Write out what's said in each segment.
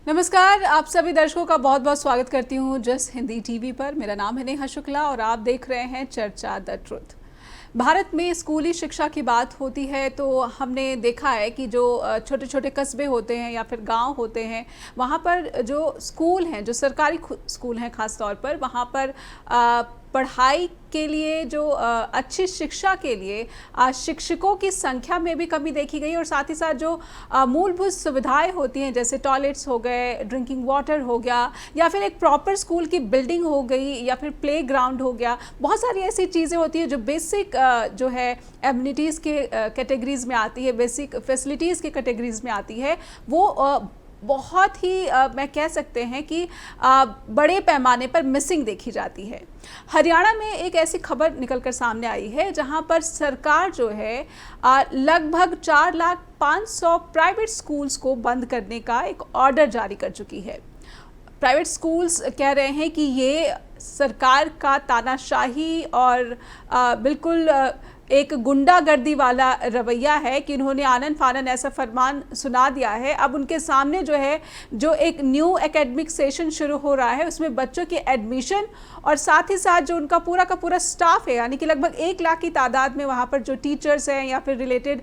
नमस्कार, आप सभी दर्शकों का बहुत बहुत स्वागत करती हूँ जस हिंदी टीवी पर। मेरा नाम है नेहा शुक्ला और आप देख रहे हैं चर्चा द ट्रुथ। भारत में स्कूली शिक्षा की बात होती है तो हमने देखा है कि जो छोटे छोटे कस्बे होते हैं या फिर गांव होते हैं, वहाँ पर जो स्कूल हैं, जो सरकारी स्कूल हैं ख़ास तौर पर, वहाँ पर पढ़ाई के लिए जो अच्छी शिक्षा के लिए शिक्षकों की संख्या में भी कमी देखी गई और साथ ही साथ जो मूलभूत सुविधाएं होती हैं जैसे टॉयलेट्स हो गए, ड्रिंकिंग वाटर हो गया या फिर एक प्रॉपर स्कूल की बिल्डिंग हो गई या फिर प्ले ग्राउंड हो गया, बहुत सारी ऐसी चीज़ें होती हैं जो बेसिक जो है एमिनिटीज़ के कैटेगरीज में आती है, बेसिक फैसिलिटीज़ के कैटेगरीज में आती है, वो बहुत ही मैं कह सकते हैं कि बड़े पैमाने पर मिसिंग देखी जाती है। हरियाणा में एक ऐसी खबर निकलकर सामने आई है जहां पर सरकार जो है लगभग 4,05,000 प्राइवेट स्कूल्स को बंद करने का एक ऑर्डर जारी कर चुकी है। प्राइवेट स्कूल्स कह रहे हैं कि ये सरकार का तानाशाही और बिल्कुल एक गुंडागर्दी वाला रवैया है कि इन्होंने आनन फानन ऐसा फरमान सुना दिया है। अब उनके सामने जो है, जो एक न्यू एकेडमिक सेशन शुरू हो रहा है, उसमें बच्चों के एडमिशन और साथ ही साथ जो उनका पूरा का पूरा स्टाफ है, यानी कि लगभग 1 लाख की तादाद में वहाँ पर जो टीचर्स हैं या फिर रिलेटेड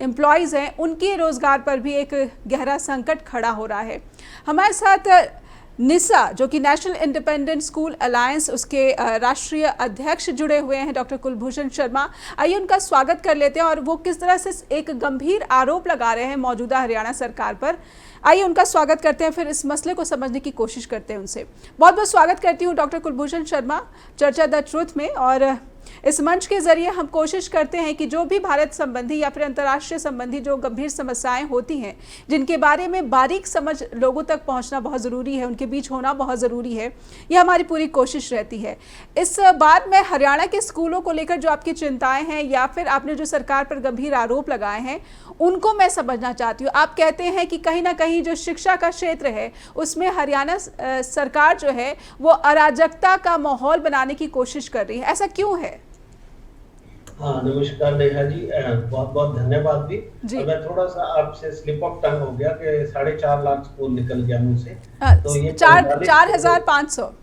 एम्प्लॉयज़ हैं, उनके रोज़गार पर भी एक गहरा संकट खड़ा हो रहा है। हमारे साथ निसा, जो कि नेशनल इंडिपेंडेंट स्कूल अलायंस, उसके राष्ट्रीय अध्यक्ष जुड़े हुए हैं, डॉक्टर कुलभूषण शर्मा। आइए उनका स्वागत कर लेते हैं और वो किस तरह से एक गंभीर आरोप लगा रहे हैं मौजूदा हरियाणा सरकार पर। आइए उनका स्वागत करते हैं, फिर इस मसले को समझने की कोशिश करते हैं उनसे। बहुत बहुत स्वागत करती हूँ डॉक्टर कुलभूषण शर्मा चर्चा द ट्रुथ में। और इस मंच के जरिए हम कोशिश करते हैं कि जो भी भारत संबंधी या फिर अंतर्राष्ट्रीय संबंधी जो गंभीर समस्याएं होती हैं, जिनके बारे में बारीक समझ लोगों तक पहुंचना बहुत ज़रूरी है, उनके बीच होना बहुत ज़रूरी है, यह हमारी पूरी कोशिश रहती है। इस बार मैं हरियाणा के स्कूलों को लेकर जो आपकी चिंताएं हैं या फिर आपने जो सरकार पर गंभीर आरोप लगाए हैं, उनको मैं समझना चाहती हूँ। आप कहते हैं कि कहीं ना कहीं जो शिक्षा का क्षेत्र है उसमें हरियाणा सरकार जो है वो अराजकता का माहौल बनाने की कोशिश कर रही है, ऐसा क्यों है? हाँ, नमस्कार नेहा जी, बहुत बहुत धन्यवाद भी। और मैं थोड़ा सा आपसे स्लिप ऑफ टंग हो गया कि 4.5 लाख स्कूल निकल गया मुंह से, तो ये 4,500।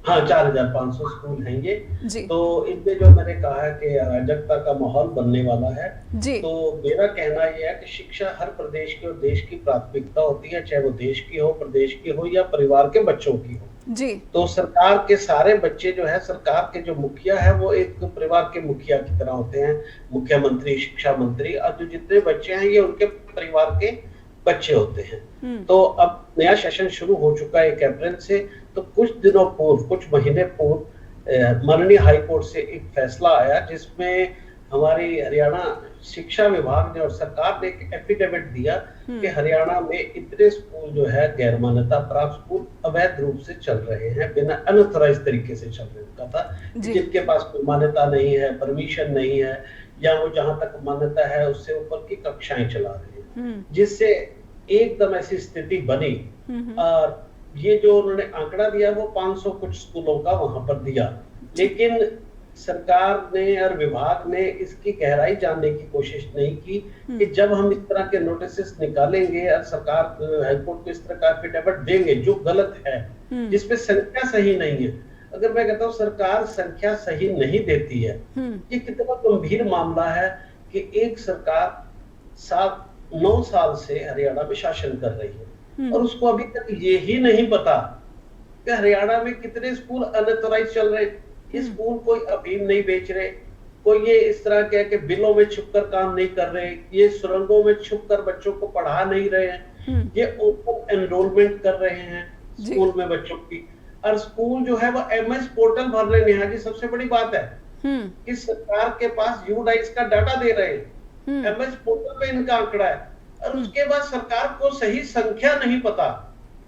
हाँ, 4,500 स्कूल हैं ये जी। तो इनमें जो मैंने कहा है कि अराजकता का माहौल बनने वाला है जी। तो मेरा कहना यह है कि शिक्षा हर प्रदेश के और देश की प्राथमिकता होती है, चाहे वो देश की हो, प्रदेश की हो या परिवार के बच्चों की हो। जी। तो सरकार के सारे बच्चे जो है, सरकार के जो मुखिया है वो एक परिवार के मुखिया की तरह होते हैं, मुख्यमंत्री, शिक्षा मंत्री, और जो जितने बच्चे हैं ये उनके परिवार के बच्चे होते हैं। तो अब नया सेशन शुरू हो चुका है 1 अप्रैल से। तो कुछ दिनों पूर्व, कुछ महीने पूर्व माननीय हाई कोर्ट से एक फैसला आया जिसमें हमारी हरियाणा शिक्षा विभाग ने और सरकार ने एक एफिडेविट दिया कि हरियाणा में इतने स्कूल जो है गैर मान्यता प्राप्त स्कूल अवैध रूप से चल रहे हैं, बिना अनऑथराइज्ड तरीके से चल रहे हैं। था जिनके पास कोई मान्यता नहीं है, परमिशन नहीं है, या वो जहां तक मान्यता है उससे ऊपर की कक्षाएं चला रहे हैं, जिससे एकदम ऐसी स्थिति बनी। और ये जो उन्होंने आंकड़ा दिया वो 500 कुछ स्कूलों का वहां पर दिया, लेकिन सरकार ने और विभाग ने इसकी गहराई जानने की कोशिश नहीं की कि जब हम इस तरह के नोटिस निकालेंगे और सरकार हाईकोर्ट को इस तरह का एफिडेविट देंगे जो गलत है, जिसपे संख्या सही नहीं है। अगर मैं कहता हूँ सरकार संख्या सही नहीं देती है, ये कितना गंभीर मामला है कि एक सरकार 7-9 साल से हरियाणा में शासन कर रही है और उसको अभी तक ये ही नहीं पता कि हरियाणा में कितने स्कूल अनऑथराइज्ड चल रहे। ये स्कूल कोई अफीम नहीं बेच रहे, कोई ये इस तरह के कि बिलों में छुपकर काम नहीं कर रहे, ये सुरंगों में छुपकर बच्चों को पढ़ा नहीं रहे हैं, ये ओपन एनरोलमेंट कर रहे हैं स्कूल में बच्चों की। और स्कूल जो है वो एमएस पोर्टल भर रहे हैं। नेहा जी, सबसे बड़ी बात है कि सरकार के पास यूडाइस का डाटा दे रहे हैं, एमएस पोर्टल पे इनका आंकड़ा है, और उसके बाद सरकार को सही संख्या नहीं पता।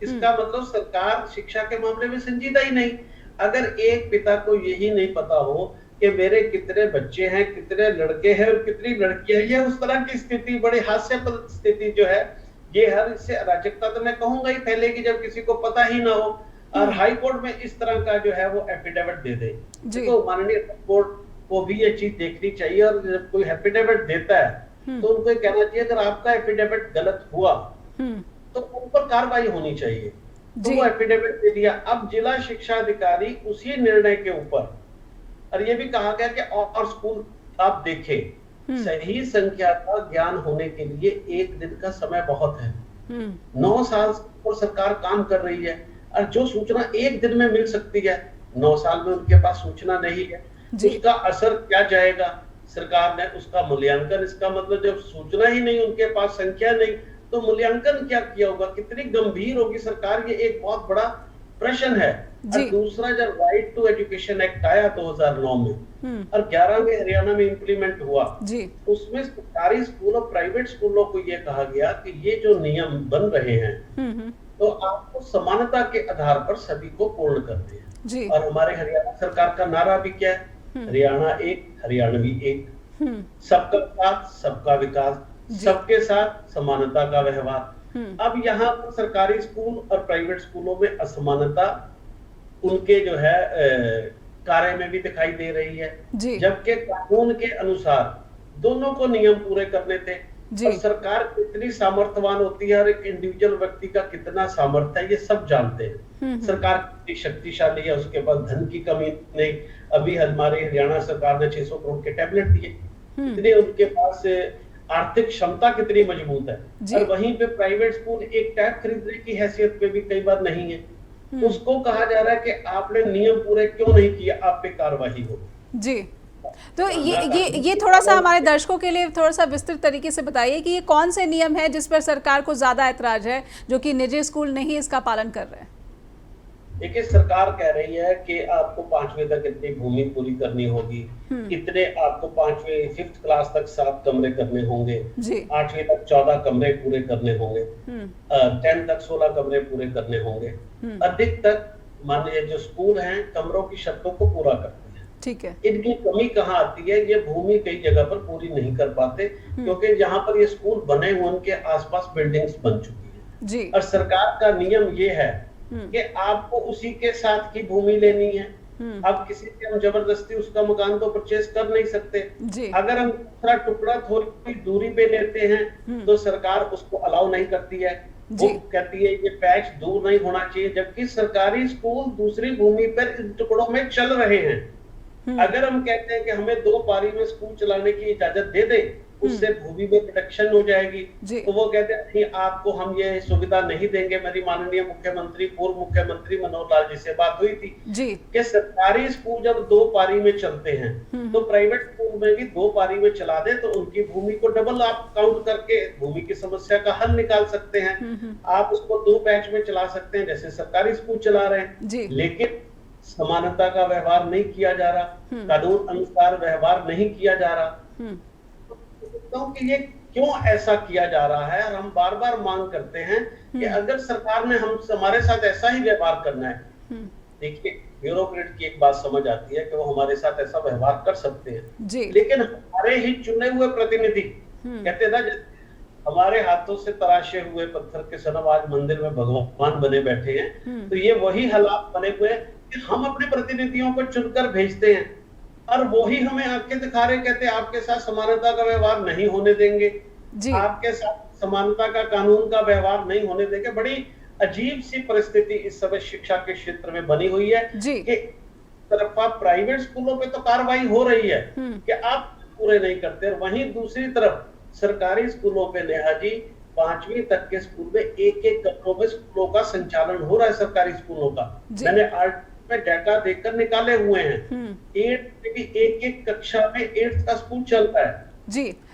इसका मतलब सरकार शिक्षा के मामले में संजीदा ही नहीं। अगर एक पिता को यही नहीं पता हो कि मेरे कितने बच्चे हैं, कितने लड़के हैं और कितनी लड़कियां हैं, ये उस तरह की स्थिति, बड़ी हास्यास्पद स्थिति जो है, ये हर इससे अराजकता तो मैं कहूंगा ही फैलेगी जब किसी को पता ही ना हो। और हाई कोर्ट में इस तरह का जो है वो एफिडेविट दे दे, तो माननीय कोर्ट को भी ये चीज देखनी चाहिए। और जब कोई एफिडेविट देता है तो उनको कहना चाहिए अगर आपका एफिडेविट गलत हुआ तो उन पर कार्रवाई होनी चाहिए। तो जी। वो एफिडेविट दे दिया। अब जिला शिक्षा अधिकारी उसी निर्णय के ऊपर, और ये भी कहा गया कि और स्कूल आप देखें, हम्म। सही संख्या का ज्ञान होने के लिए 1 दिन का समय बहुत है। हम्म। 9 साल और सरकार काम कर रही है, और जो सूचना 1 दिन में मिल सकती है, 9 साल में उनके पास सूचना नहीं है। जी। उसका असर क्या जाएगा? सरकार ने उसका मूल्यांकन, इसका मतलब जब सूचना ही नहीं उनके पास, संख्या नहीं, तो मूल्यांकन क्या किया होगा? कितनी गंभीर होगी सरकार? ये एक बहुत बड़ा प्रश्न है। और जी। दूसरा, जब राइट टू एजुकेशन एक्ट आया 2009 में और 11 में हरियाणा में इंप्लीमेंट हुआ, जी। उसमें सरकारी स्कूल और प्राइवेट स्कूलों को यह कहा गया कि ये जो नियम बन रहे हैं, हम्म। तो आपको समानता के आधार पर सभी को पूर्ण करते हैं। जी। और हमारे हरियाणा सरकार का नारा भी क्या है? हरियाणा एक, हरियाणवी एक। सबका साथ, सबका विकास, सबके साथ समानता का व्यवहार। अब यहाँ पर सरकारी स्कूल और प्राइवेट स्कूलों में असमानता उनके जो है कार्य में भी दिखाई दे रही है, जबकि कानून के अनुसार दोनों को नियम पूरे करने थे। और सरकार कितनी सामर्थ्यवान होती है और एक इंडिविजुअल व्यक्ति का कितना सामर्थ्य है, ये सब जानते हैं। सरकार कितनी शक्तिशाली है, उसके पास धन की कमी नहीं। अभी हमारे हरियाणा सरकार ने 600 करोड़ के टैबलेट दिए, इतने उनके पास आर्थिक क्षमता कितनी मजबूत है। और वहीं पे प्राइवेट स्कूल एक टैब खरीदने की हैसियत पे भी कई बार नहीं है। उसको कहा जा रहा है कि आपने नियम पूरे क्यों नहीं किए, आप पे कार्रवाई हो। जी, तो ये थोड़ा सा हमारे दर्शकों के लिए थोड़ा सा विस्तृत तरीके से बताइए कि ये कौन से नियम है जिस पर सरकार को ज्यादा ऐतराज है, जो कि निजी स्कूल नहीं इसका पालन कर रहे हैं? देखिए, सरकार कह रही है कि आपको 5वीं तक इतनी भूमि पूरी करनी होगी, इतने आपको 5वीं 5th क्लास तक 7 कमरे करने होंगे, 8वीं तक 14 कमरे पूरे करने होंगे, 10 तक 16 कमरे पूरे करने होंगे। अधिक तक मान लीजिए जो स्कूल हैं कमरों की शर्तों को पूरा करते हैं। ठीक है। इनकी कमी कहाँ आती है? ये भूमि कई जगह पर पूरी नहीं कर पाते, क्योंकि जहाँ पर ये स्कूल बने हुए उनके आसपास बिल्डिंग्स बन चुकी है। और सरकार का नियम ये है कि आपको उसी के साथ की भूमि लेनी है। अब किसी से हम जबरदस्ती उसका मकान तो परचेज कर नहीं सकते। अगर हम दूसरा टुकड़ा थोड़ी दूरी पे लेते हैं तो सरकार उसको अलाउ नहीं करती है। वो कहती है ये पैच दूर नहीं होना चाहिए, जबकि सरकारी स्कूल दूसरी भूमि पर इन टुकड़ों में चल रहे हैं। अगर हम कहते हैं कि हमें 2 पारी में स्कूल चलाने की इजाजत दे दे, उससे भूमि में रिडक्शन हो जाएगी, तो वो कहते हैं नहीं, आपको हम ये सुविधा नहीं देंगे। मेरी माननीय मुख्यमंत्री, पूर्व मुख्यमंत्री मनोहर लाल जी से बात हुई थी कि सरकारी स्कूल जब 2 पारी में चलते हैं तो प्राइवेट स्कूल में भी 2 पारी में चला दे, तो उनकी भूमि को डबल आप काउंट करके भूमि की समस्या का हल निकाल सकते हैं। आप उसको 2 बैच में चला सकते हैं जैसे सरकारी स्कूल चला रहे हैं, लेकिन समानता का व्यवहार नहीं किया जा रहा, कानून अनुसार व्यवहार नहीं किया जा रहा। क्योंकि ये क्यों ऐसा किया जा रहा है? और हम बार बार मांग करते हैं कि अगर सरकार ने हमारे साथ ऐसा ही व्यवहार करना है, देखिए ब्यूरोक्रेट की एक बात समझ आती है कि वो हमारे साथ ऐसा व्यवहार कर सकते हैं, लेकिन हमारे ही चुने हुए प्रतिनिधि कहते हैं ना, हमारे हाथों से तराशे हुए पत्थर के सनम आज मंदिर में भगवान बने बैठे हैं। तो ये वही हालात बने हुए हैं कि हम अपने प्रतिनिधियों को चुनकर भेजते हैं और वो ही हमें आंखें दिखा रहे, कहते हैं आपके साथ समानता का व्यवहार नहीं होने देंगे, आपके साथ समानता का कानून का व्यवहार नहीं होने देंगे। बड़ी अजीब सी परिस्थिति इस समय शिक्षा के क्षेत्र में बनी हुई है कि तरफ प्राइवेट स्कूलों पे तो कार्रवाई हो रही है कि आप पूरे नहीं करते, और वहीं दूसरी तरफ सरकारी स्कूलों पे नेहा जी 5वीं तक के स्कूल में एक कमरों में स्कूलों का संचालन हो रहा है। सरकारी स्कूलों का मैंने आर्ट में डाटा देखकर निकाले हुए हैं। 8th में भी एक कक्षा में 8th का स्कूल चलता है,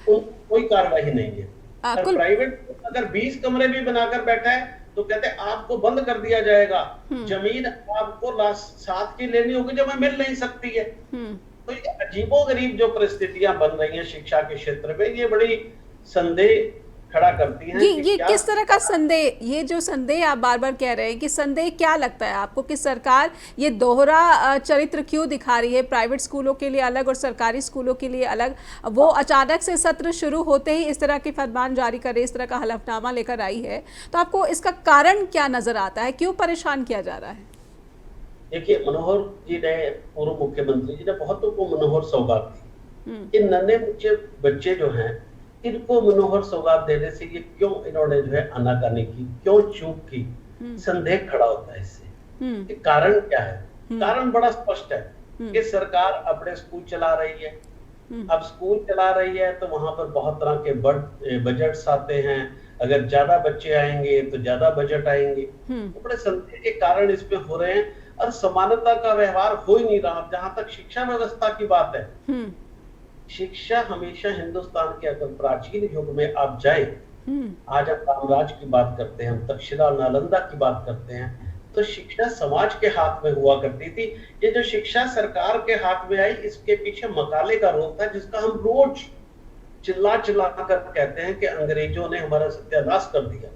कोई कार्रवाई नहीं है। और प्राइवेट अगर 20 कमरे भी बनाकर बैठा है तो कहते हैं आपको बंद कर दिया जाएगा, जमीन आपको साथ की लेनी होगी जो हमें मिल नहीं सकती है। तो ये अजीबोगरीब जो परिस्थितियां बन रही हैं शिक्षा के क्षेत्र में, ये बड़ी संदेह खड़ा करती हैं। ये किस तरह का संदेह? ये जो संदेह आप बार बार कह रहे हैं कि संदेह क्या लगता है आपको कि सरकार ये दोहरा चरित्र क्यों दिखा रही है? प्राइवेट स्कूलों के लिए अलग और सरकारी स्कूलों के लिए अलग। वो अचानक से सत्र शुरू होते ही इस तरह के फरमान जारी कर रही, इस तरह का हलफनामा लेकर आई है, तो आपको इसका कारण क्या नजर आता है? क्यों परेशान किया जा रहा है? देखिए, मनोहर जी ने, पूर्व मुख्यमंत्री जी ने बहुतों को मनोहर सौगात दी। इन नन्हे मुझे बच्चे जो हैं इनको मनोहर सौगात देने से ये क्यों इन्होंने जो है आनाकानी की, क्यों चूक की, संदेह खड़ा होता है इससे। ये कारण क्या है? कारण बड़ा स्पष्ट है कि सरकार अपने स्कूल चला रही है। अब स्कूल चला रही है तो वहां पर बहुत तरह के बजट्स आते हैं। अगर ज्यादा बच्चे आएंगे तो ज्यादा बजट आएंगे। तो बड़े संदेह के कारण इसमें हो रहे हैं और समानता का व्यवहार हो ही नहीं रहा। जहां तक शिक्षा व्यवस्था की बात है, शिक्षा हमेशा हिंदुस्तान के, अगर प्राचीन युग में आप जाए, आज हम रामराज की बात करते हैं, हम तक्षशिला नालंदा की बात करते हैं, तो शिक्षा समाज के हाथ में हुआ करती थी। ये जो शिक्षा सरकार के हाथ में आई, इसके पीछे मकाले का रोल था, जिसका हम रोज चिल्ला चिल्ला कर कहते हैं कि अंग्रेजों ने हमारा सत्यानाश कर दिया,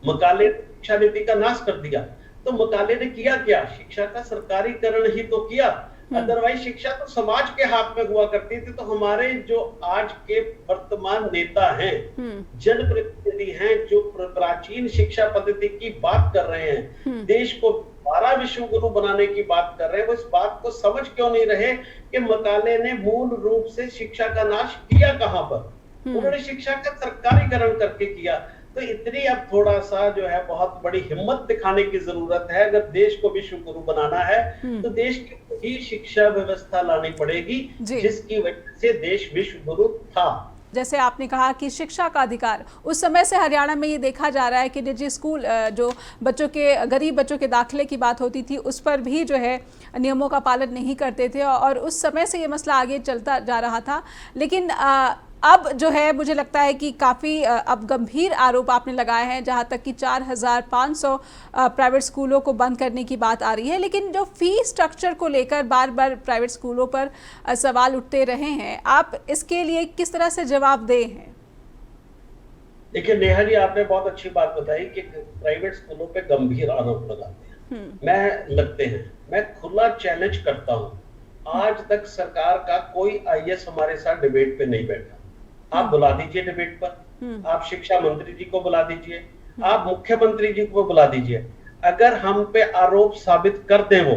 मकाले ने शिक्षा नीति का नाश कर दिया। तो मकाले ने किया क्या? शिक्षा का सरकारीकरण ही तो किया। अदरवाइज शिक्षा तो समाज के हाथ में हुआ करती थी। तो हमारे जो आज के वर्तमान नेता हैं, जनप्रतिनिधि हैं, जो प्राचीन शिक्षा पद्धति की बात कर रहे हैं, देश को 12 विश्व गुरु बनाने की बात कर रहे हैं, वो इस बात को समझ क्यों नहीं रहे कि मकाले ने मूल रूप से शिक्षा का नाश किया कहां पर? उन्होंने शिक्षा का सरकारीकरण करके किया। तो इतनी अब थोड़ा सा जो है बहुत बड़ी हिम्मत दिखाने की जरूरत है। अगर देश को विश्व गुरु बनाना है तो देश की ही शिक्षा व्यवस्था लानी पड़ेगी, जिसकी वजह से देश विश्व गुरु था। जैसे आपने कहा कि शिक्षा का अधिकार, उस समय से हरियाणा में ये देखा जा रहा है कि निजी स्कूल जो बच्चों के, गरीब बच्चों के दाखिले की बात होती थी, उस पर भी जो है नियमों का पालन नहीं करते थे और उस समय से ये मसला आगे चलता जा रहा था। लेकिन अब जो है मुझे लगता है कि काफ़ी अब गंभीर आरोप आपने लगाए हैं, जहां तक कि 4,500 प्राइवेट स्कूलों को बंद करने की बात आ रही है। लेकिन जो फीस स्ट्रक्चर को लेकर बार बार प्राइवेट स्कूलों पर सवाल उठते रहे हैं, आप इसके लिए किस तरह से जवाबदेह हैं? देखिए नेहा जी, आपने बहुत अच्छी बात बताई कि प्राइवेट स्कूलों पे गंभीर आरोप लगाते हैं। मैं खुला चैलेंज करता हूँ, आज तक सरकार का कोई आईएएस हमारे साथ डिबेट पे नहीं बैठा। आप बुला दीजिए डिबेट पर, आप शिक्षा मंत्री जी को बुला दीजिए, आप मुख्यमंत्री जी को बुला दीजिए। अगर हम पे आरोप साबित कर दें, वो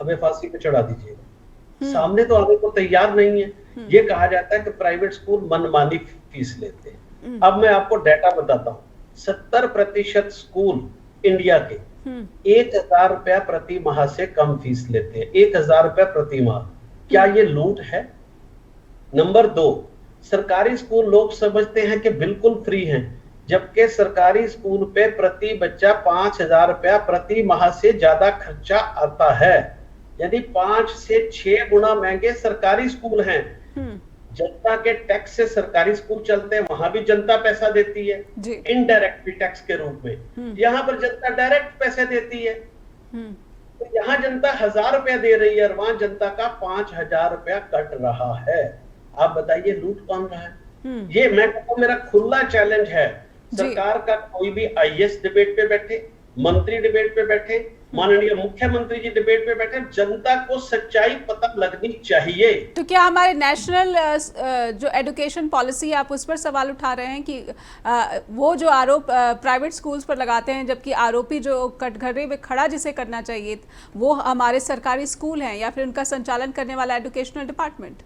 हमें फांसी पे चढ़ा दीजिएगा। सामने तो आने को तैयार नहीं है। ये कहा जाता है कि प्राइवेट स्कूल मनमानी फीस लेते हैं। अब मैं आपको डाटा बताता हूँ। 70% स्कूल इंडिया के 1,000 रुपया प्रति माह से कम फीस लेते हैं। 1,000 रुपया प्रति माह। क्या ये लूट है? नंबर 2, सरकारी स्कूल लोग समझते हैं कि बिल्कुल फ्री हैं, जबकि सरकारी स्कूल पे प्रति बच्चा 5,000 रुपया प्रति माह से ज्यादा खर्चा आता है। यानी 5 से 6 गुना महंगे सरकारी स्कूल हैं। जनता के टैक्स से सरकारी स्कूल चलते हैं, वहां भी जनता पैसा देती है, इनडायरेक्ट टैक्स के रूप में। यहाँ पर जनता डायरेक्ट पैसे देती है। तो यहाँ जनता 1,000 रुपया दे रही है और वहां जनता का 5,000 रुपया कट रहा है। आप बताइए लूट कौन रहा है? ये मैं कहता हूं, मेरा खुला चैलेंज है। सरकार का कोई भी आईएएस डिबेट पे बैठे, मंत्री डिबेट पे बैठे, माननीय मुख्यमंत्री जी डिबेट पे बैठे, जनता को सच्चाई पता लगनी चाहिए। तो क्या हमारे नेशनल जो एजुकेशन पॉलिसी है, आप उस पर सवाल उठा रहे हैं कि वो जो आरोप प्राइवेट स्कूल्स पर लगाते हैं, जबकि आरोपी जो कटघरे में खड़ा जिसे करना चाहिए वो हमारे सरकारी स्कूल हैं या फिर उनका संचालन करने वाला एजुकेशनल डिपार्टमेंट?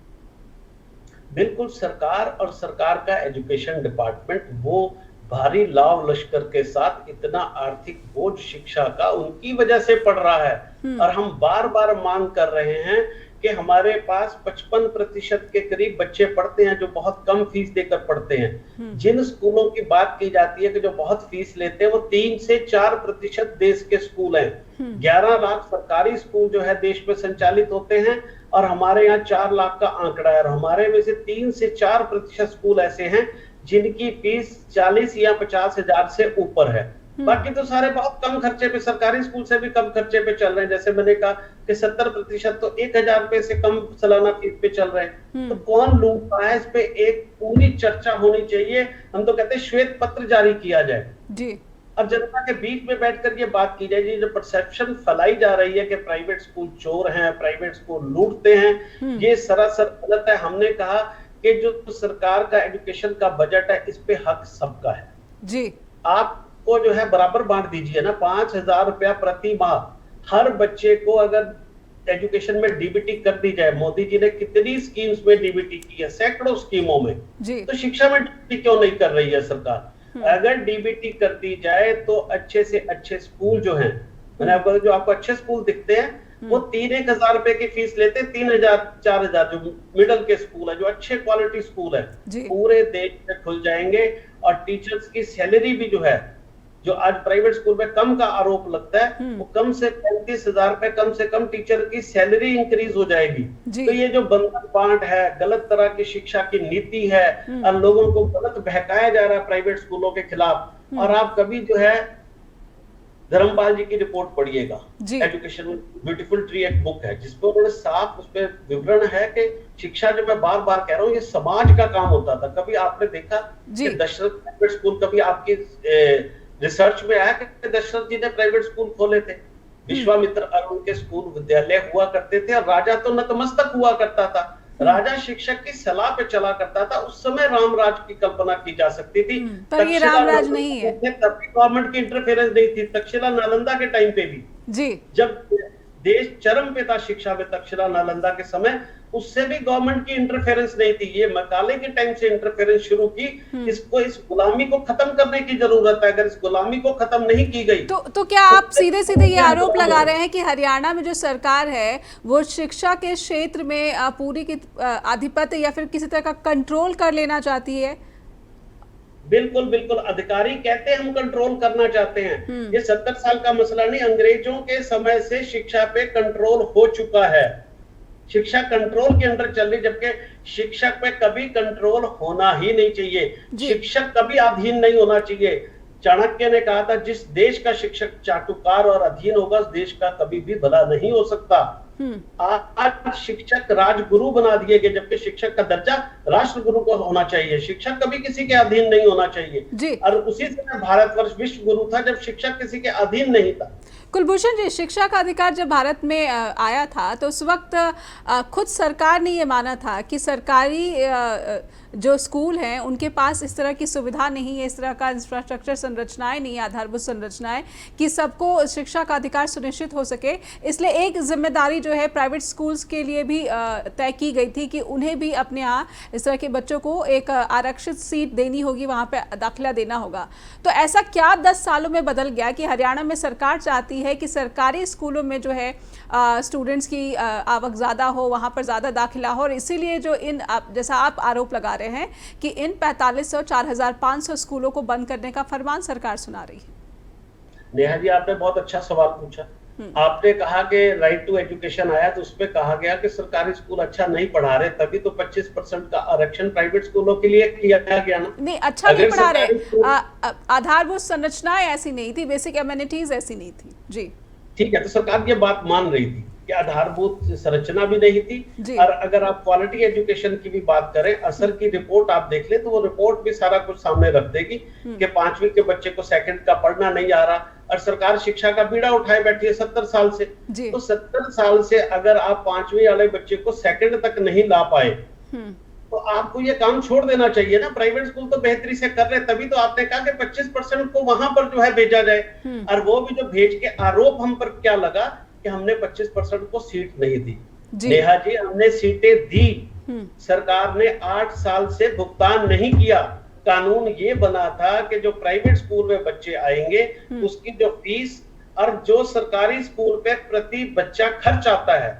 बिल्कुल, सरकार और सरकार का एजुकेशन डिपार्टमेंट वो भारी लाव लश्कर के साथ इतना आर्थिक बोझ शिक्षा का उनकी वजह से पड़ रहा है। और हम बार बार मांग कर रहे हैं कि हमारे पास 55% के करीब बच्चे पढ़ते हैं जो बहुत कम फीस देकर पढ़ते हैं। जिन स्कूलों की बात की जाती है कि जो बहुत फीस लेते हैं, वो 3 से 4% देश के स्कूल हैं। 11 लाख सरकारी स्कूल जो है देश में संचालित होते हैं और हमारे यहाँ 4 लाख का आंकड़ा है। और हमारे में से 3 से 4% स्कूल ऐसे हैं जिनकी फीस 40 या 50 हजार से ऊपर है। बाकी तो सारे बहुत कम खर्चे पे, सरकारी स्कूल से भी कम खर्चे पे चल रहे हैं। जैसे मैंने कहा कि 70% तो 1,000 रुपए से कम सालाना फीस पे चल रहे हैं। तो कौन लूट रहा है, इस पे एक पूरी चर्चा होनी चाहिए। हम तो कहते हैं श्वेत पत्र जारी किया जाए जी। अब जनता के बीच में बैठकर ये बात की जाए। जो परसेप्शन फैलाई जा रही है कि प्राइवेट स्कूल चोर हैं, प्राइवेट स्कूल लूटते हैं, ये सरासर गलत है। हमने कहा कि जो सरकार का एजुकेशन का बजट है, इस पे हक सबका है जी। आपको जो है बराबर बांट दीजिए ना। 5,000 रुपया प्रति माह हर बच्चे को अगर एजुकेशन में डीबीटी कर दी जाए, मोदी जी ने कितनी स्कीम्स में डीबीटी की है, सैकड़ों स्कीमों में, तो शिक्षा में डीबीटी क्यों नहीं कर रही है सरकार? अगर डीबीटी कर दी जाए तो अच्छे से अच्छे स्कूल जो हैं, मैंने आपको जो आपको अच्छे स्कूल दिखते हैं वो 3-1 हजार रुपए की फीस लेते हैं, 3,000-4,000 जो मिडल के स्कूल है, जो अच्छे क्वालिटी स्कूल है, पूरे देश में खुल जाएंगे। और टीचर्स की सैलरी भी जो है, जो आज प्राइवेट स्कूल में कम का आरोप लगता है, वो कम से 35,000 रुपए कम से कम टीचर की सैलरी इंक्रीज हो जाएगी। तो ये जो बंधन बांट है, गलत तरह की शिक्षा की नीति है, और लोगों को गलत बहकाया जा रहा है प्राइवेट स्कूलों के खिलाफ। और आप कभी जो है धर्मपाल जी की रिपोर्ट पढ़िएगा, एजुकेशन ब्यूटीफुल ट्री एक बुक है, जिसपे उन्होंने साफ उस पर विवरण है कि शिक्षा, जो मैं बार बार कह रहा हूँ, ये समाज का काम होता था। कभी आपने देखा कि दशरथ प्राइवेट स्कूल, कभी आपकी रिसर्च में आया कि दशरथ जी ने प्राइवेट स्कूल खोले थे? विश्वामित्र अरुण के स्कूल विद्यालय हुआ करते थे, और राजा तो नतमस्तक हुआ करता था, राजा शिक्षक की सलाह पे चला करता था। उस समय रामराज की कल्पना की जा सकती थी, पर ये रामराज नहीं है। तब भी गवर्नमेंट की इंटरफेरेंस नहीं थी। तक्षशिला नालंदा के टाइम पे भी जब देश चरम पे था शिक्षा में, तक्षशिला नालंदा के समय, उससे भी गवर्नमेंट की इंटरफेरेंस नहीं थी। ये मैकाले के टाइम से इंटरफेरेंस शुरू की। इसको, इस गुलामी को खत्म करने की जरूरत है। अगर इस गुलामी को खत्म नहीं की गई तो क्या आप सीधे सीधे ये आरोप लगा रहे हैं कि हरियाणा में जो सरकार है वो शिक्षा के क्षेत्र में पूरी की आधिपत्य या फिर किसी तरह का कंट्रोल कर लेना चाहती है? बिल्कुल बिल्कुल, अधिकारी कहते हैं हम कंट्रोल करना चाहते हैं। ये 70 साल का मसला नहीं, अंग्रेजों के समय से शिक्षा पे कंट्रोल हो चुका है। शिक्षा कंट्रोल के अंदर चल रही, जबकि शिक्षक पे कभी कंट्रोल होना ही नहीं चाहिए। शिक्षक कभी अधीन नहीं होना चाहिए। चाणक्य ने कहा था, जिस देश का शिक्षक चाटुकार और अधीन होगा, उस देश का कभी भी भला नहीं हो सकता। आज शिक्षक राजगुरु बना दिए गए, जबकि शिक्षक का दर्जा राष्ट्रगुरु को होना चाहिए। शिक्षक कभी किसी के अधीन नहीं होना चाहिए। और उसी समय भारतवर्ष विश्व गुरु था, जब शिक्षक किसी के अधीन नहीं था। कुलभूषण जी, शिक्षा का अधिकार जब भारत में आया था तो उस वक्त खुद सरकार ने ये माना था कि सरकारी जो स्कूल हैं उनके पास इस तरह की सुविधा नहीं है, इस तरह का इंफ्रास्ट्रक्चर संरचनाएं नहीं है, आधारभूत संरचनाएं, कि सबको शिक्षा का अधिकार सुनिश्चित हो सके। इसलिए एक जिम्मेदारी जो है प्राइवेट स्कूल्स के लिए भी तय की गई थी कि उन्हें भी अपने यहाँ इस तरह के बच्चों को एक आरक्षित सीट देनी होगी, वहाँ पर दाखिला देना होगा। तो ऐसा क्या 10 सालों में बदल गया कि हरियाणा में सरकार चाहती है कि सरकारी स्कूलों में जो है स्टूडेंट्स की आवक ज़्यादा हो, वहाँ पर ज़्यादा दाखिला हो, और इसीलिए जो जैसा आप आरोप लगा रहे हैं कि इन 4500 4500 स्कूलों को बंद करने का फरमान सरकार सुना रही है? नेहा जी, आपने बहुत अच्छा सवाल पूछा। आपने कहा कि राइट टू एजुकेशन आया तो उसमें कहा गया कि सरकारी स्कूल अच्छा नहीं पढ़ा रहे, तभी तो 25% का आरक्षण प्राइवेट स्कूलों के लिए किया गया ना। नहीं, अच्छा नहीं पढ़ा रहे, आधारभूत संरचनाएं ऐसी नहीं थी, बेसिक एमिनिटीज ऐसी नहीं थी। जी ठीक है, तो सरकार ये बात मान रही थी कि आधारभूत संरचना भी नहीं थी। और अगर आप क्वालिटी एजुकेशन की भी बात करें, असर की रिपोर्ट आप देख ले तो वो रिपोर्ट भी सारा कुछ सामने रख देगी कि 5वीं के बच्चे को सेकंड का पढ़ना नहीं आ रहा, और सरकार शिक्षा का बीड़ा उठाए बैठी है 70 साल से। तो 70 साल से अगर आप 5वीं वाले बच्चे को सेकंड तक नहीं ला पाए तो आपको ये काम छोड़ देना चाहिए ना। प्राइवेट स्कूल तो बेहतरी से कर रहे, तभी तो आपने कहा कि 25% को वहां पर जो है भेजा जाए। और वो भी जो भेज के आरोप हम पर क्या लगा कि हमने 25% को सीट नहीं दी। नेहा जी, हमने सीटें दी। सरकार ने 8 साल से भुगतान नहीं किया। कानून ये बना था कि जो प्राइवेट स्कूल में बच्चे आएंगे उसकी जो फीस और जो सरकारी स्कूल पे प्रति बच्चा खर्च आता है,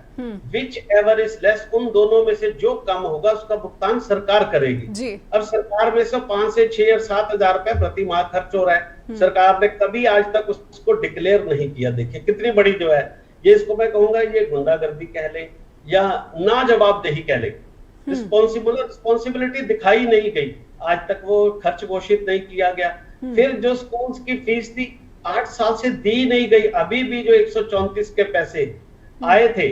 विच एवर इज लेस, उन दोनों में से जो कम होगा उसका भुगतान सरकार करेगी। अब सरकार में से 5 से 6 और 7 हजार रुपए प्रति माह खर्च हो रहा है। सरकार ने कभी आज तक उसको डिक्लेयर नहीं किया। देखिए कितनी बड़ी जो है ये, इसको मैं कहूंगा ये गुंडागर्दी कह ले या ना जवाबदेही कह ले। रिस्पॉन्सिबिलिटी दिखाई नहीं गई, आज तक वो खर्च घोषित नहीं किया गया। फिर जो स्कूल्स की फीस थी 8 साल से दी नहीं गई। अभी भी जो 134 के पैसे आए थे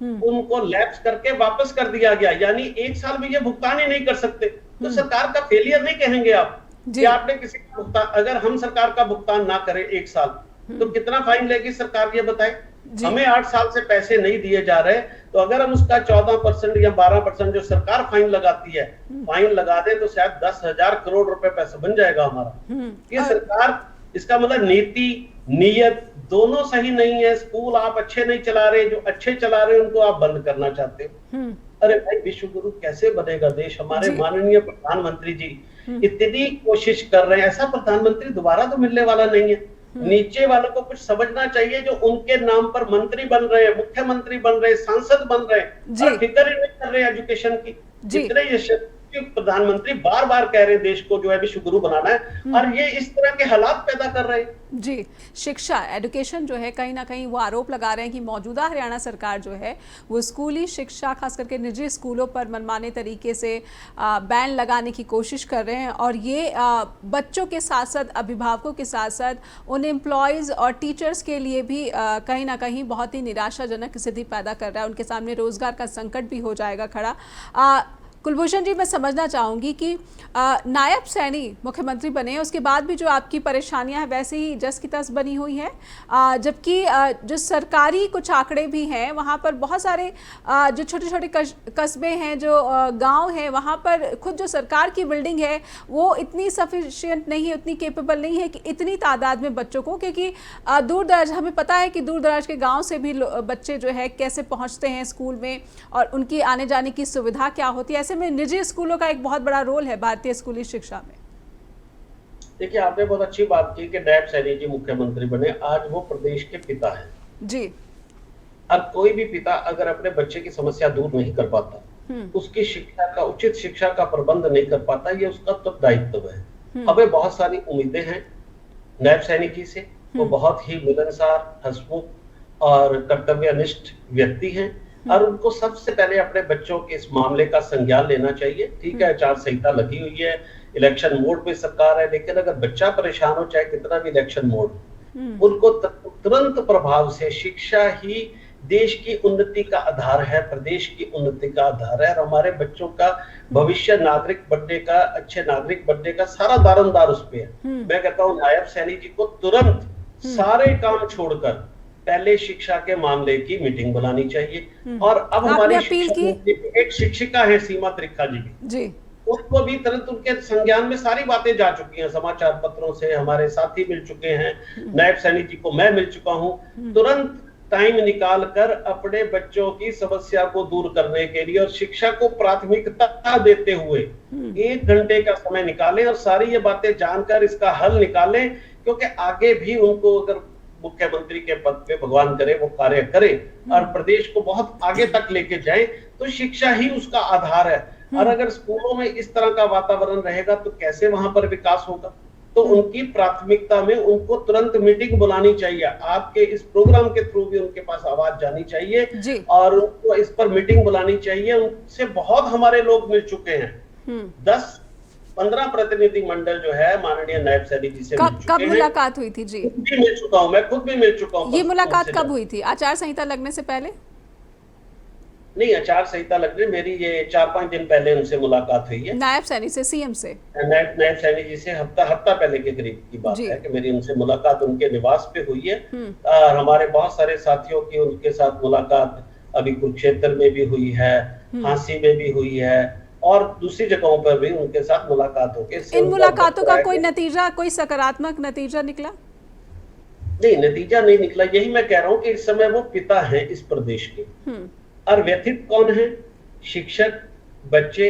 उनको लैप्स करके वापस कर दिया गया, यानी 1 साल में ये भुगतान ही नहीं कर सकते। तो सरकार का फेलियर नहीं कहेंगे आप कि आपने किसी का भुगतान, अगर हम सरकार का भुगतान ना करें 1 साल तो कितना फाइन लेगी सरकार, ये बताए। हमें 8 साल से पैसे नहीं दिए जा रहे, तो अगर हम उसका 14% या 12% जो सरकार फाइन लगाती है, फाइन लगा दे तो शायद 10,000 करोड़ रुपए पैसा बन जाएगा हमारा। ये सरकार, इसका मतलब नीति, नीयत, दोनों सही नहीं है। स्कूल आप अच्छे नहीं चला रहे, जो अच्छे चला रहे हैं उनको आप बंद करना चाहते हो। अरे भाई, विश्व गुरु कैसे बनेगा देश? हमारे माननीय प्रधानमंत्री जी इतनी कोशिश कर रहे हैं, ऐसा प्रधानमंत्री दोबारा तो मिलने वाला नहीं है। नीचे वालों को कुछ समझना चाहिए, जो उनके नाम पर मंत्री बन रहे हैं, मुख्यमंत्री बन रहे हैं, सांसद बन रहे हैं और फिक्र ही नहीं कर रहे एजुकेशन की। जितने प्रधानमंत्री बार बार कह रहे हैं देश को जो है विश्व गुरु बनाना है, और ये इस तरह के हालात पैदा कर रहे हैं। जी, शिक्षा एजुकेशन जो है कहीं ना कहीं वो आरोप लगा रहे हैं कि मौजूदा हरियाणा सरकार जो है वो स्कूली शिक्षा खास करके निजी स्कूलों पर मनमाने तरीके से बैन लगाने की कोशिश कर रहे हैं, और ये बच्चों के साथ साथ अभिभावकों के साथ साथ उन एम्प्लॉयज़ और टीचर्स के लिए भी कहीं ना कहीं बहुत ही निराशाजनक स्थिति पैदा कर रहा है। उनके सामने रोजगार का संकट भी हो जाएगा खड़ा। कुलभूषण जी, मैं समझना चाहूँगी कि नायब सैनी मुख्यमंत्री बने, उसके बाद भी जो आपकी परेशानियां हैं वैसे ही जस की तस बनी हुई हैं, जबकि जो सरकारी कुछ आंकड़े भी हैं वहाँ पर बहुत सारे जो छोटे छोटे कस्बे हैं, जो गांव हैं, वहाँ पर खुद जो सरकार की बिल्डिंग है वो इतनी सफिशिएंट नहीं है, उतनी केपेबल नहीं है कि इतनी तादाद में बच्चों को, क्योंकि दूर दराज हमें पता है कि दूर दराज के गाँव से भी बच्चे जो है कैसे पहुँचते हैं स्कूल में और उनकी आने जाने की सुविधा क्या होती है। ऐसे में निजी स्कूलों का एक बहुत बड़ा रोल है भारतीय स्कूली शिक्षा में। देखिए, आपने बहुत अच्छी बात की कि नायब सैनी जी मुख्यमंत्री बने। आज वो प्रदेश के पिता हैं जी। अब कोई भी पिता अगर अपने बच्चे की समस्या दूर नहीं कर पाता, उसकी शिक्षा का, उचित शिक्षा का प्रबंध नहीं कर पाता, ये उसका तो दायित्व है। हमें बहुत सारी उम्मीदें हैं नायब सैनी जी से। वो बहुत ही मिलनसार, हंसमुख और कर्तव्यनिष्ठ व्यक्ति हैं, और उनको सबसे पहले अपने बच्चों के इस मामले का संज्ञान लेना चाहिए। ठीक है, आचार संहिता लगी हुई है, इलेक्शन मोड पे सरकार है, लेकिन अगर बच्चा परेशान हो, चाहे कितना भी इलेक्शन मोड, उनको तुरंत प्रभाव से, शिक्षा ही देश की उन्नति का आधार है, प्रदेश की उन्नति का आधार है, और हमारे बच्चों का भविष्य नागरिक बनने का, अच्छे नागरिक बनने का सारा दारोमदार उस पे है। मैं कहता हूँ नायब सैनी जी को तुरंत सारे काम छोड़कर पहले शिक्षा के मामले की मीटिंग बुलानी चाहिए। और अब हमारी एक शिक्षिका है सीमा त्रिखा जी, उनको भी तुरंत उनके संज्ञान में सारी बातें जा चुकी हैं, समाचार पत्रों से हमारे साथी मिल चुके हैं, नायब सैनी जी को मैं मिल चुका हूं। तुरंत टाइम निकाल कर अपने बच्चों की समस्या को दूर करने के लिए और शिक्षा को प्राथमिकता देते हुए 1 घंटे का समय निकालें और सारी ये बातें जानकर इसका हल निकालें, क्योंकि आगे भी उनको अगर मुख्यमंत्री के पद पे भगवान करे वो कार्य करे और प्रदेश को बहुत आगे तक लेके जाए, तो शिक्षा ही उसका आधार है। और अगर स्कूलों में इस तरह का वातावरण रहेगा तो कैसे वहां पर विकास होगा? तो उनकी प्राथमिकता में उनको तुरंत मीटिंग बुलानी चाहिए। आपके इस प्रोग्राम के थ्रू भी उनके पास आवाज जानी चाहिए और उनको इस पर मीटिंग बुलानी चाहिए। उनसे बहुत हमारे लोग मिल चुके हैं, 10-15 प्रतिनिधि मंडल जो है माननीय नायब सैनी जी से मिल चुके हैं। कब मुलाकात हुई थी जी? भी मिल चुका हूं, मैं खुद भी मिल चुका हूं। ये मुलाकात कब हुई थी? आचार संहिता लगने से पहले? नहीं, आचार संहिता लगने मेरी ये 4-5 दिन पहले उनसे मुलाकात हुई है। नायब सैनी से, सीएम से? नायब सैनी जी से हफ्ता पहले के करीब की बात है कि मेरी उनसे मुलाकात उनके निवास पे हुई है। और हमारे बहुत सारे साथियों की उनके साथ मुलाकात अभी कुरुक्षेत्र में भी हुई है, झांसी में भी हुई है और दूसरी जगहों पर भी उनके साथ मुलाकात होगी। इन मुलाकातों का कोई नतीजा, कोई सकारात्मक नतीजा निकला? नहीं, नतीजा नहीं निकला। यही मैं कह रहा हूँ कि इस समय वो पिता हैं इस प्रदेश के, और व्यथित कौन है? शिक्षक, बच्चे,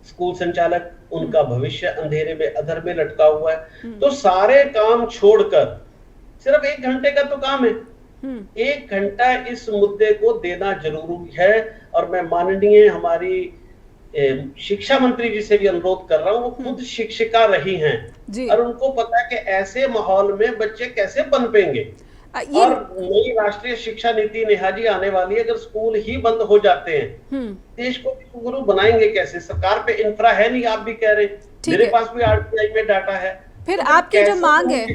स्कूल संचालक, उनका भविष्य अंधेरे में, अधर में लटका हुआ है। तो सारे काम छोड़कर सिर्फ 1 घंटे का तो काम है, 1 घंटा इस मुद्दे को देना जरूरी है। और मैं माननीय हमारी शिक्षा मंत्री जी से भी अनुरोध कर रहा हूँ, वो खुद शिक्षिका रही हैं और उनको पता है कि ऐसे माहौल में बच्चे कैसे पनपेंगे। और नई राष्ट्रीय शिक्षा नीति नेहा जी आने वाली है, अगर स्कूल ही बंद हो जाते हैं देश को गुरु बनाएंगे कैसे? सरकार पे इंफ्रा है नहीं, आप भी कह रहे हैं, मेरे पास भी आरटीआई में डाटा है। फिर आपकी जो मांग है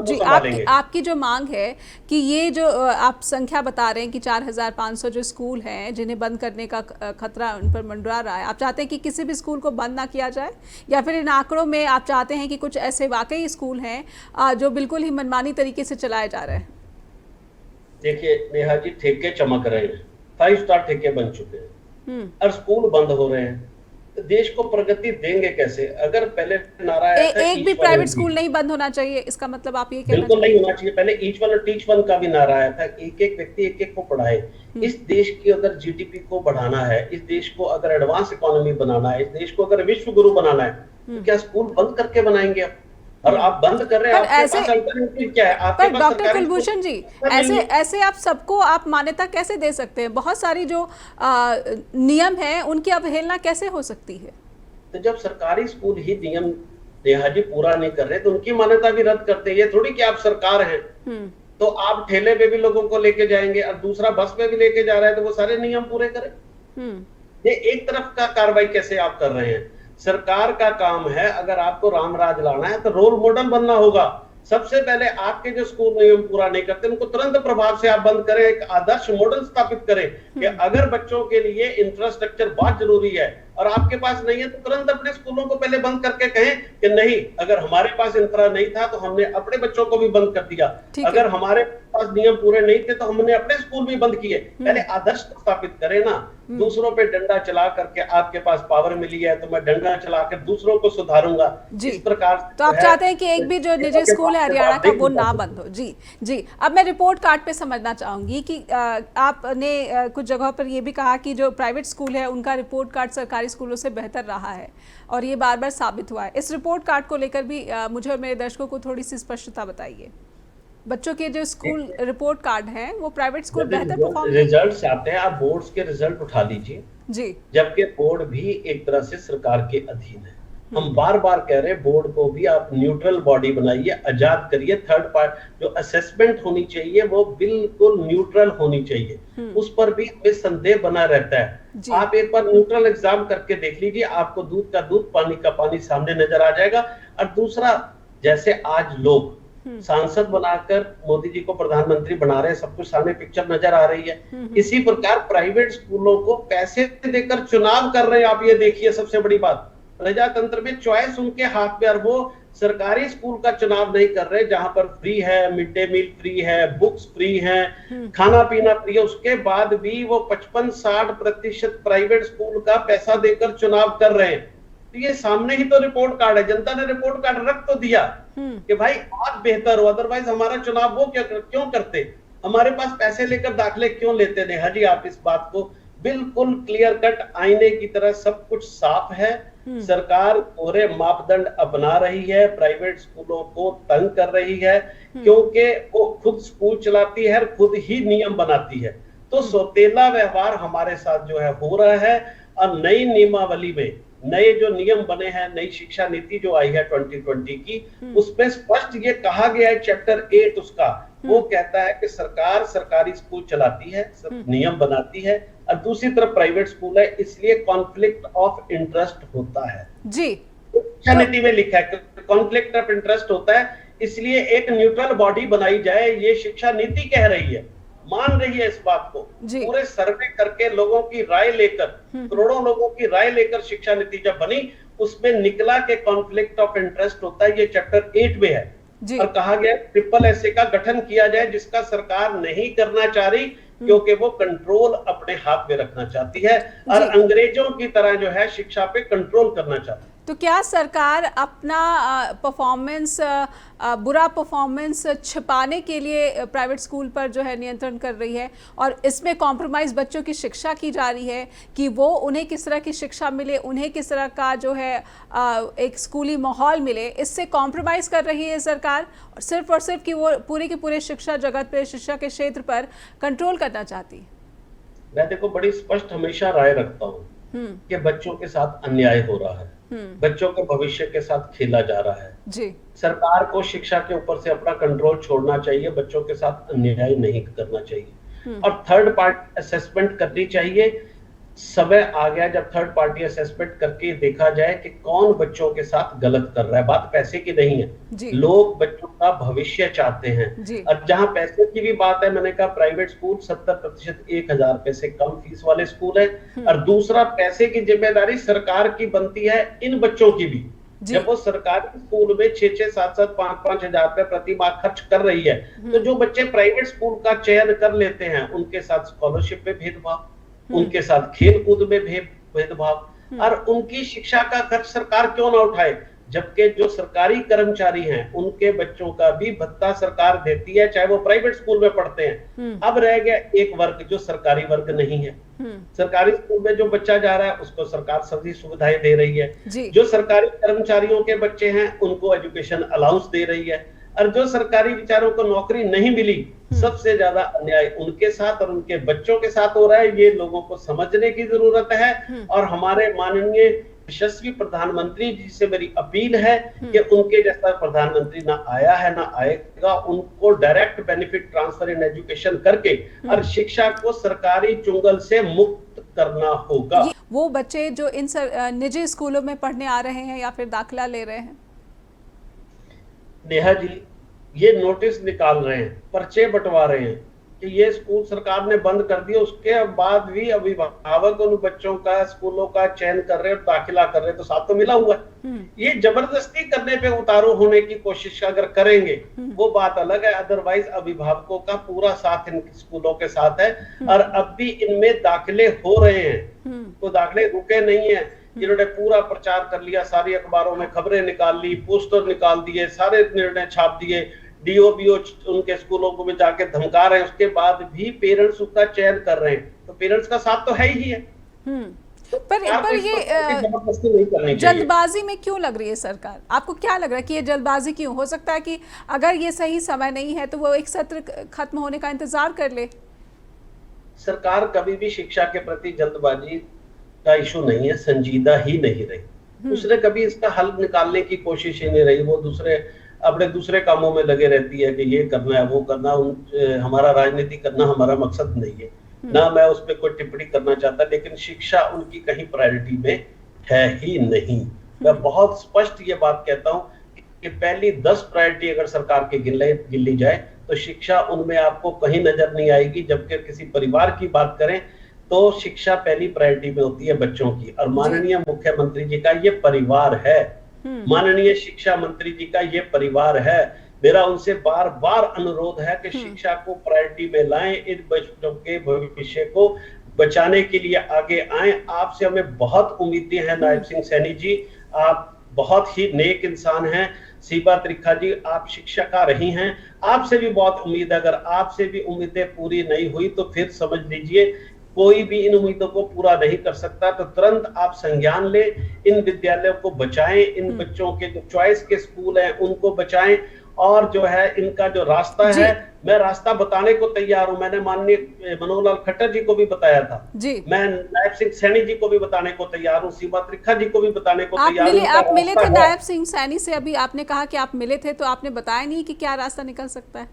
जी, आपकी जो मांग है कि ये जो आप संख्या बता रहे हैं कि 4500 जो स्कूल हैं जिन्हें बंद करने का खतरा उन पर मंडरा रहा है, आप चाहते हैं कि किसी भी स्कूल को बंद ना किया जाए, या फिर इन आंकड़ों में आप चाहते हैं कि कुछ ऐसे वाकई स्कूल हैं जो बिल्कुल ही मनमानी तरीके से चलाए जा रहे हैं? देखिए नेहा जी, ठेके चमक रहे हैं, 5 स्टार ठेके बन चुके हैं और स्कूल बंद हो रहे हैं। देश को प्रगति देंगे कैसे? अगर पहले नारा आया था एक भी प्राइवेट स्कूल नहीं बंद होना चाहिए, इसका मतलब आप ये कहना बिल्कुल चाहते नहीं होना चाहिए। पहले ईच वन और टीच वन का भी नारा आया था, एक एक व्यक्ति एक एक को पढ़ाए। इस देश की अगर जीडीपी को बढ़ाना है, इस देश को अगर एडवांस इकोनॉमी बनाना है, इस देश को अगर विश्व गुरु बनाना है, तो क्या स्कूल बंद करके बनाएंगे आप? और आप बंद कर रहे हैं, आपके पास अल्टरनेटिव क्या है? आपके पर पास डॉक्टर कुलभूषण जी, ऐसे आप सबको आप मान्यता कैसे दे सकते हैं? बहुत सारी जो नियम है उनकी अवहेलना कैसे हो सकती है? तो जब सरकारी स्कूल ही नियम नेहाजी पूरा नहीं कर रहे तो उनकी मान्यता भी रद्द करते हैं। ये थोड़ी कि आप सरकार हैं तो आप ठेले पे भी लोगों को लेके जाएंगे और दूसरा बस पे भी लेके जा रहा है तो वो सारे नियम पूरे करें। ये एक तरफ का कार्रवाई कैसे आप कर रहे हैं? सरकार का काम है, अगर आपको राम राज लाना है तो रोल मॉडल बनना होगा। सबसे पहले आपके जो स्कूल नियम पूरा नहीं करते उनको तुरंत प्रभाव से आप बंद करें, एक आदर्श मॉडल स्थापित करें कि अगर बच्चों के लिए इंफ्रास्ट्रक्चर बहुत जरूरी है और आपके पास नहीं है तो तुरंत अपने स्कूलों को पहले बंद करके कहें कि नहीं, अगर हमारे पास इंफ्रा नहीं था तो हमने अपने बच्चों को भी बंद कर दिया, अगर हमारे पास नियम पूरे नहीं थे तो हमने अपने स्कूल भी बंद किए। पहले आदर्श स्थापित करें ना। दूसरों पे डंडा चला करके आपके पास पावर मिली है तो मैं डंडा चला कर दूसरों को सुधारूंगा, इस प्रकार तो आप चाहते हैं कि एक भी जो निजी स्कूल है हरियाणा का वो ना बंद हो? जी जी। अब मैं रिपोर्ट कार्ड पे समझना चाहूंगी कि आपने कुछ जगहों पर ये भी कहा कि जो प्राइवेट स्कूल है उनका रिपोर्ट कार्ड सरकारी स्कूलों से बेहतर रहा है और ये बार बार साबित हुआ है। इस रिपोर्ट कार्ड को लेकर भी मुझे और मेरे दर्शकों को थोड़ी सी स्पष्टता बताइए। बच्चों के जो स्कूल रिपोर्ट कार्ड हैं वो प्राइवेट स्कूल बेहतर परफॉर्म रिजल्ट्स आते हैं, आप बोर्ड्स के रिजल्ट उठा लीजिए जी, जबकि बोर्ड भी एक तरह से सरकार के अधीन है। हम बार बार कह रहे हैं बोर्ड को भी आप न्यूट्रल बॉडी बनाइए, आजाद करिए। थर्ड पार्टी जो असेसमेंट होनी चाहिए वो बिल्कुल न्यूट्रल होनी चाहिए, उस पर भी हमें संदेह बना रहता है। आप एक बार न्यूट्रल एग्जाम करके देख लीजिए, आपको दूध का दूध पानी का पानी सामने नजर आ जाएगा। और दूसरा, जैसे आज लोग सांसद बनाकर मोदी जी को प्रधानमंत्री बना रहे हैं, सब कुछ सामने पिक्चर नजर आ रही है, इसी प्रकार प्राइवेट स्कूलों को पैसे देकर चुनाव कर रहे हैं। आप ये देखिए, सबसे बड़ी बात, प्रजातंत्र में चॉइस उनके हाथ में, और वो सरकारी स्कूल का चुनाव नहीं कर रहे जहां पर फ्री है, मिड डे मील फ्री है, बुक्स फ्री है, खाना पीना फ्री है, उसके बाद भी वो 55-60% प्राइवेट स्कूल का पैसा देकर चुनाव कर रहे हैं। तो ये सामने ही तो रिपोर्ट कार्ड है, जनता ने रिपोर्ट कार्ड रख तो दिया कि भाई आप बेहतर हो, अदरवाइज हमारा चुनाव वो क्यों करते, हमारे पास पैसे लेकर दाखिले क्यों लेते? नहीं हाजी, आप इस बात को बिल्कुल क्लियर कट आईने की तरह सब कुछ साफ है। सरकार पूरे मापदंड अपना रही है, प्राइवेट स्कूलों को तंग कर रही है क्योंकि वो खुद स्कूल चलाती है, खुद ही नियम बनाती है। तो सौतेला व्यवहार हमारे साथ जो है हो रहा है। और नई नियमावली में नए जो नियम बने हैं, नई शिक्षा नीति जो आई है 2020 की, उसमें स्पष्ट ये कहा गया है, चैप्टर 8 उसका, वो कहता है कि सरकार सरकारी स्कूल चलाती है, नियम बनाती है, और दूसरी तरफ प्राइवेट स्कूल है, इसलिए कॉन्फ्लिक्ट ऑफ इंटरेस्ट होता है जी। शिक्षा नीति में लिखा है कॉन्फ्लिक्ट ऑफ इंटरेस्ट होता है, इसलिए एक न्यूट्रल बॉडी बनाई जाए, ये शिक्षा नीति कह रही है, मान रही है इस बात को। पूरे सर्वे करके लोगों की राय लेकर, करोड़ों लोगों की राय लेकर शिक्षा नीति जब बनी, उसमें निकला के कॉन्फ्लिक्ट ऑफ इंटरेस्ट होता है, ये चैप्टर 8 में है। और कहा गया ट्रिपल एसए का गठन किया जाए, जिसका सरकार नहीं करना चाह रही क्योंकि वो कंट्रोल अपने हाथ में रखना चाहती है और अंग्रेजों की तरह जो है शिक्षा पे कंट्रोल करना चाहती है। तो क्या सरकार अपना परफॉर्मेंस, बुरा परफॉर्मेंस छिपाने के लिए प्राइवेट स्कूल पर जो है नियंत्रण कर रही है और इसमें कॉम्प्रोमाइज़ बच्चों की शिक्षा की जा रही है कि वो उन्हें किस तरह की शिक्षा मिले, उन्हें किस तरह का जो है एक स्कूली माहौल मिले, इससे कॉम्प्रोमाइज़ कर रही है सरकार और सिर्फ कि वो पूरे के पूरे शिक्षा जगत पर, शिक्षा के क्षेत्र पर कंट्रोल करना चाहती है? मैं देखो बड़ी स्पष्ट हमेशा राय रखता हूँ कि बच्चों के साथ अन्याय हो रहा है, बच्चों के भविष्य के साथ खेला जा रहा है जी। सरकार को शिक्षा के ऊपर से अपना कंट्रोल छोड़ना चाहिए, बच्चों के साथ अन्याय नहीं करना चाहिए और थर्ड पार्टी असेसमेंट करनी चाहिए। समय आ गया जब थर्ड पार्टी असेसमेंट करके देखा जाए कि कौन बच्चों के साथ गलत कर रहा है। बात पैसे की नहीं है, लोग बच्चों का भविष्य चाहते हैं और जहां पैसे की भी बात है, मैंने कहा प्राइवेट स्कूल 70% 1000 रुपए से कम फीस वाले स्कूल है और दूसरा पैसे की जिम्मेदारी सरकार की बनती है इन बच्चों की भी। जब वो सरकारी स्कूल में 6-6, 7-7, 5-5 हजार रुपए प्रति माह खर्च कर रही है, तो जो बच्चे प्राइवेट स्कूल का चयन कर लेते हैं उनके साथ स्कॉलरशिप में भेदभाव, उनके साथ खेल कूद में भेदभाव, और उनकी शिक्षा का खर्च सरकार क्यों ना उठाए, जबकि जो सरकारी कर्मचारी हैं उनके बच्चों का भी भत्ता सरकार देती है, चाहे वो प्राइवेट स्कूल में पढ़ते हैं। अब रह गया एक वर्ग जो सरकारी वर्ग नहीं है। सरकारी स्कूल में जो बच्चा जा रहा है उसको सरकार सभी सुविधाएं दे रही है, जो सरकारी कर्मचारियों के बच्चे हैं उनको एजुकेशन अलाउंस दे रही है, और जो सरकारी विचारों को नौकरी नहीं मिली, सबसे ज्यादा अन्याय उनके साथ और उनके बच्चों के साथ हो रहा है। ये लोगों को समझने की जरूरत है, और हमारे माननीय यशस्वी प्रधानमंत्री जी से मेरी अपील है कि उनके जैसा प्रधानमंत्री ना आया है ना आएगा, उनको direct benefit transfer in education करके और शिक्षा को सरकारी चुंगल से मुक्त करना होगा। वो बच्चे जो इन निजी स्कूलों में पढ़ने आ रहे हैं या फिर दाखिला ले रहे हैं, नेहा जी ये नोटिस निकाल रहे हैं, पर्चे बंटवा रहे हैं कि ये स्कूल सरकार ने बंद कर दिया, उसके बाद भी अभिभावक उन बच्चों का स्कूलों का चयन कर रहे हैं, दाखिला कर रहे हैं, तो साथ तो मिला हुआ है। ये जबरदस्ती करने पे उतारू होने की कोशिश अगर करेंगे वो बात अलग है, अदरवाइज अभिभावकों का पूरा साथ इन स्कूलों के साथ है। और अब भी इनमें दाखिले हो रहे हैं, तो दाखिले रुके नहीं है। जिन्होंने पूरा प्रचार कर लिया, सारी अखबारों में खबरें निकाल ली, पोस्टर निकाल दिए, सारे निर्णय छाप दिए, डीओ बीओ उनके स्कूलों को भी जाके धमका रहे हैं, उसके बाद भी पेरेंट्स उसका चयन कर रहे हैं, तो पेरेंट्स का साथ तो है ही है। पर ये जल्दबाजी में क्यों लग रही है सरकार? आपको क्या लग रहा है कि ये जल्दबाजी क्यों? हो सकता है कि अगर ये सही समय नहीं है तो वो एक सत्र खत्म होने का इंतजार कर ले। सरकार कभी भी शिक्षा के प्रति जल्दबाजी का इशू नहीं है, संजीदा ही नहीं रही। उसने कभी इसका हल निकालने की कोशिश ही नहीं रही। वो अपने दूसरे कामों में लगे रहती है कि ये करना है वो करना। हमारा राजनीति करना हमारा मकसद नहीं है, ना मैं उस पर कोई टिप्पणी करना चाहता, लेकिन शिक्षा उनकी कहीं प्रायोरिटी में है ही नहीं। मैं बहुत स्पष्ट ये बात कहता हूँ कि पहली 10 प्रायोरिटी अगर सरकार के गिन ली जाए तो शिक्षा उनमें आपको कहीं नजर नहीं आएगी। जबकि किसी परिवार की बात करें तो शिक्षा पहली प्रायोरिटी में होती है बच्चों की, और माननीय मुख्यमंत्री जी का ये परिवार है, माननीय शिक्षा मंत्री जी का ये परिवार है। मेरा उनसे बार बार अनुरोध है कि शिक्षा को प्रायोरिटी में लाएं, इन बच्चों के भविष्य को बचाने के लिए आगे आएं। आपसे हमें बहुत उम्मीदें हैं नायब सिंह सैनी जी, आप बहुत ही नेक इंसान हैं। सीबा त्रिखा जी आप शिक्षिका रही हैं, आपसे भी बहुत उम्मीद है। अगर आपसे भी उम्मीदें पूरी नहीं हुई तो फिर समझ लीजिए कोई भी इन उम्मीदों को पूरा नहीं कर सकता। तो तुरंत आप संज्ञान ले, इन विद्यालयों को बचाएं, इन बच्चों के जो चॉइस के स्कूल हैं उनको बचाएं, और जो है इनका जो रास्ता है मैं रास्ता बताने को तैयार हूं। मैंने माननीय मनोहर लाल खट्टर जी को भी बताया था, मैं नायब सिंह सैनी जी को भी बताने को तैयार हूं, सीबा त्रिखा जी को भी बताने को तैयार हूं। आप मिले थे नायब सिंह सैनी से, अभी आपने कहा कि आप मिले थे, तो आपने बताया नहीं कि क्या रास्ता निकल सकता है?